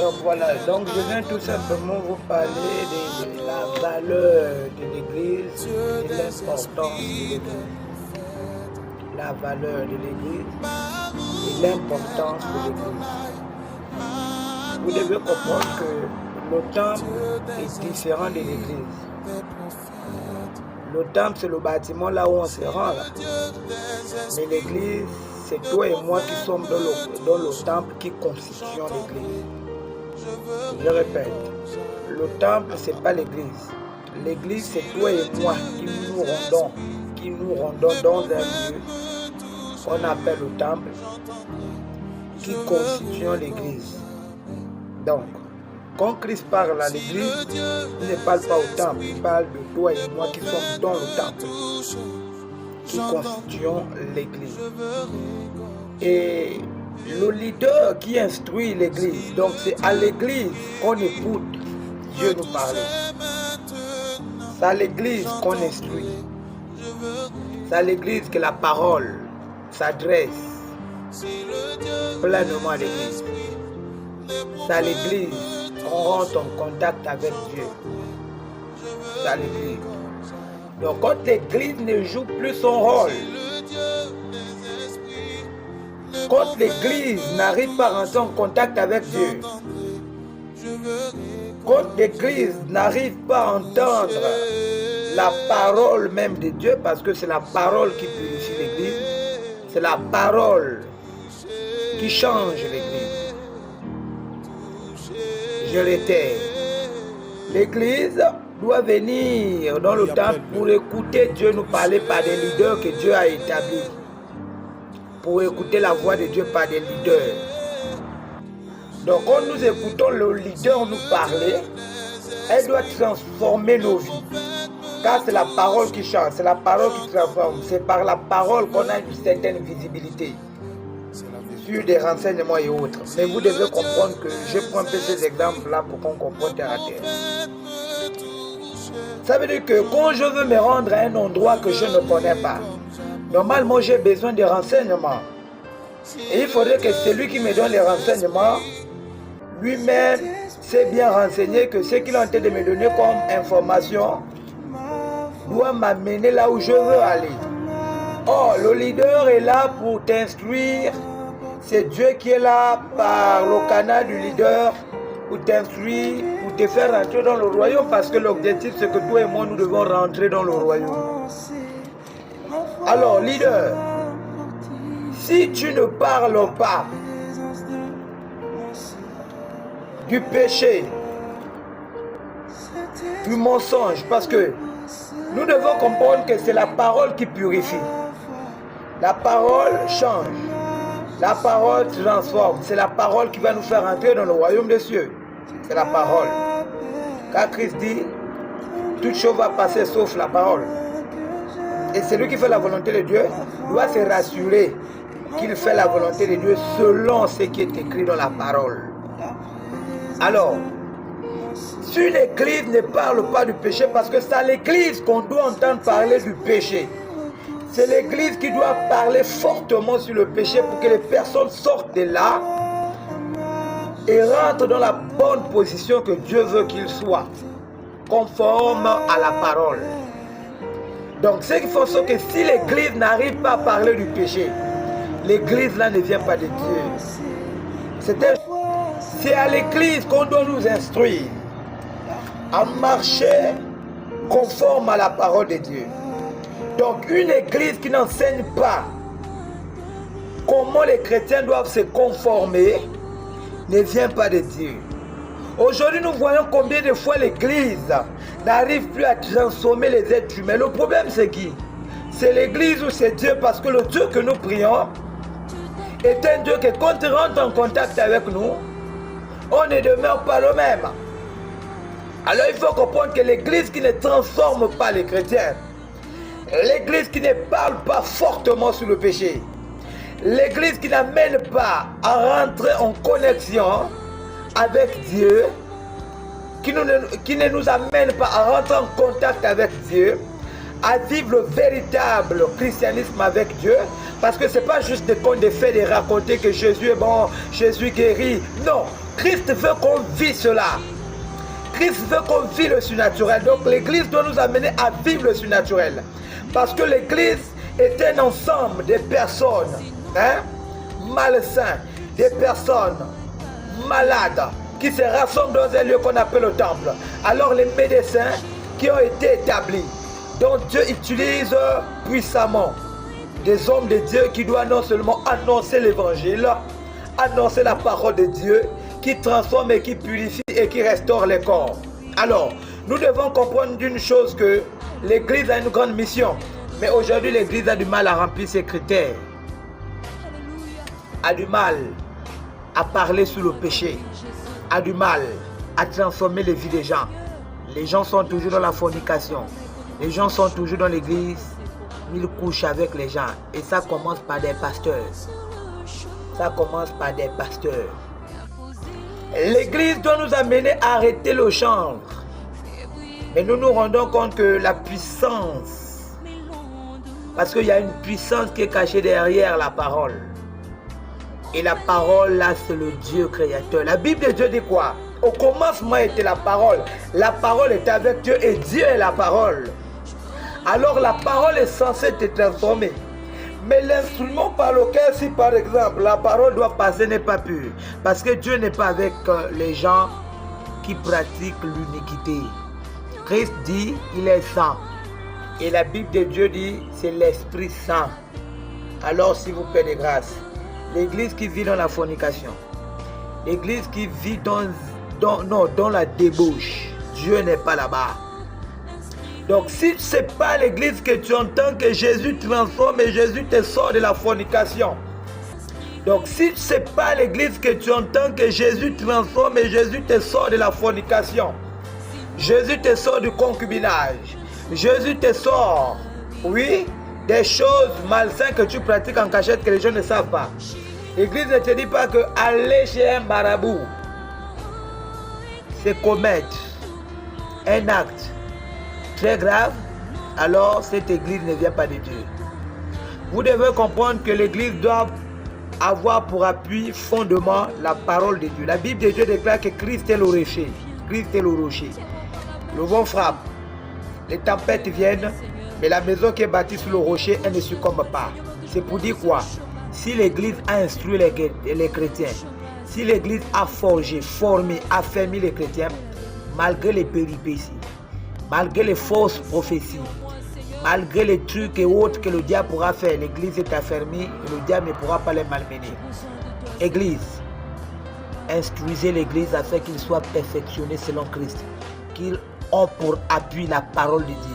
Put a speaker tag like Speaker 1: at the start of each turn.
Speaker 1: Donc voilà, donc je viens tout simplement vous parler de la valeur de l'Église et de l'importance de l'Église. La valeur de l'Église et l'importance de l'Église. Vous devez comprendre que le temple est différent de l'Église. Le temple, c'est le bâtiment là où on se rend. Là. Mais l'Église, c'est toi et moi qui sommes dans le temple qui constituent l'Église. Je répète, le temple, ce n'est pas l'Église. L'Église, c'est toi et moi qui nous rendons dans un lieu qu'on appelle le temple, qui constitue l'Église. Donc, quand Christ parle à l'Église, il ne parle pas au temple, il parle de toi et moi qui sommes dans le temple, qui constituons l'Église. Et le leader qui instruit l'Église, donc c'est à l'Église qu'on écoute Dieu nous parler. C'est à l'Église qu'on instruit. C'est à l'Église que la parole s'adresse pleinement à l'Église. C'est à l'Église qu'on rentre en contact avec Dieu. C'est à l'Église. Donc quand l'Église ne joue plus son rôle, quand l'Église n'arrive pas à rentrer en contact avec Dieu, quand l'Église n'arrive pas à entendre la parole même de Dieu, parce que c'est la parole qui purifie l'Église, c'est la parole qui change l'Église. Je l'étais. L'Église doit venir dans le temple pour écouter Dieu nous parler par des leaders que Dieu a établis. Pour écouter la voix de Dieu par des leaders. Donc quand nous écoutons le leader nous parler, elle doit transformer nos vies. Car c'est la parole qui change, c'est la parole qui transforme. C'est par la parole qu'on a une certaine visibilité sur des renseignements et autres. Mais vous devez comprendre que je prends un peu ces exemples-là pour qu'on comprenne terre à terre. Ça veut dire que quand je veux me rendre à un endroit que je ne connais pas, normalement j'ai besoin de renseignements. Et il faudrait que celui qui me donne les renseignements, lui-même s'est bien renseigné que ce qu'il est en train de me donner comme information doit m'amener là où je veux aller. Or, le leader est là pour t'instruire. C'est Dieu qui est là par le canal du leader pour t'instruire, pour te faire rentrer dans le royaume, parce que l'objectif c'est que toi et moi nous devons rentrer dans le royaume. Alors, leader, si tu ne parles pas du péché, du mensonge, parce que nous devons comprendre que c'est la parole qui purifie. La parole change. La parole transforme. C'est la parole qui va nous faire entrer dans le royaume des cieux. C'est la parole. Car Christ dit, toute chose va passer sauf la parole. Et celui qui fait la volonté de Dieu doit se rassurer qu'il fait la volonté de Dieu selon ce qui est écrit dans la parole. Alors, si l'Église ne parle pas du péché, parce que c'est à l'Église qu'on doit entendre parler du péché. C'est l'Église qui doit parler fortement sur le péché pour que les personnes sortent de là et rentrent dans la bonne position que Dieu veut qu'ils soient, conforme à la parole. Donc, ce qu'il faut, c'est que si l'Église n'arrive pas à parler du péché, l'Église là ne vient pas de Dieu. C'est à l'Église qu'on doit nous instruire à marcher conforme à la parole de Dieu. Donc, une Église qui n'enseigne pas comment les chrétiens doivent se conformer ne vient pas de Dieu. Aujourd'hui, nous voyons combien de fois l'Église n'arrive plus à transformer les êtres humains. Le problème, c'est qui? C'est l'Église ou c'est Dieu? Parce que le Dieu que nous prions est un Dieu que quand il rentre en contact avec nous, on ne demeure pas le même. Alors, il faut comprendre que l'Église qui ne transforme pas les chrétiens, l'Église qui ne parle pas fortement sur le péché, l'Église qui n'amène pas à rentrer en connexion avec Dieu, qui ne nous amène pas à rentrer en contact avec Dieu, à vivre le véritable christianisme avec Dieu, parce que ce n'est pas juste des contes de faits de raconter que Jésus est bon, Jésus guérit. Non, Christ veut qu'on vive cela. Christ veut qu'on vive le surnaturel. Donc l'Église doit nous amener à vivre le surnaturel. Parce que l'Église est un ensemble de personnes malsaines, des personnes malades qui se rassemblent dans un lieu qu'on appelle le temple. Alors les médecins qui ont été établis, dont Dieu utilise puissamment, des hommes de Dieu qui doivent non seulement annoncer l'évangile, annoncer la parole de Dieu, qui transforme et qui purifie et qui restaure les corps. Alors, nous devons comprendre d'une chose, que l'Église a une grande mission. Mais aujourd'hui, l'Église a du mal à remplir ses critères. A du mal à parler sur le péché. A du mal à transformer les vies des gens. Les gens sont toujours dans la fornication. Les gens sont toujours dans l'Église. Ils couchent avec les gens. Et ça commence par des pasteurs. Ça commence par des pasteurs. L'Église doit nous amener à arrêter le chanvre. Mais nous nous rendons compte que la puissance, parce qu'il y a une puissance qui est cachée derrière la parole. Et la parole, là, c'est le Dieu créateur. La Bible de Dieu dit quoi? Au commencement était la parole. La parole était avec Dieu et Dieu est la parole. Alors la parole est censée te transformer. Mais l'instrument par lequel, si par exemple la parole doit passer, n'est pas pur. Parce que Dieu n'est pas avec les gens qui pratiquent l'iniquité. Christ dit, il est saint. Et la Bible de Dieu dit, c'est l'Esprit Saint. Alors s'il vous plaît de grâce, l'Église qui vit dans la fornication, l'Église qui vit dans la débauche, Dieu n'est pas là-bas. Donc si ce n'est pas l'Église que tu entends que Jésus transforme et Jésus te sort de la fornication. Donc si ce n'est pas l'Église que tu entends que Jésus transforme et Jésus te sort de la fornication. Jésus te sort du concubinage. Jésus te sort, oui, des choses malsaines que tu pratiques en cachette que les gens ne savent pas. L'Église ne te dit pas que aller chez un marabout, c'est commettre un acte très grave, alors cette Église ne vient pas de Dieu. Vous devez comprendre que l'Église doit avoir pour appui, fondement, la parole de Dieu. La Bible de Dieu déclare que Christ est le rocher. Christ est le rocher. Le vent frappe, les tempêtes viennent, mais la maison qui est bâtie sur le rocher, elle ne succombe pas. C'est pour dire quoi? Si l'Église a instruit les chrétiens, si l'Église a forgé, formé, affermi les chrétiens, malgré les péripéties, malgré les fausses prophéties, malgré les trucs et autres que le diable pourra faire, l'Église est affermie et le diable ne pourra pas les malmener. Église, instruisez l'Église afin qu'il soit perfectionné selon Christ, qu'il ont pour appui la parole de Dieu.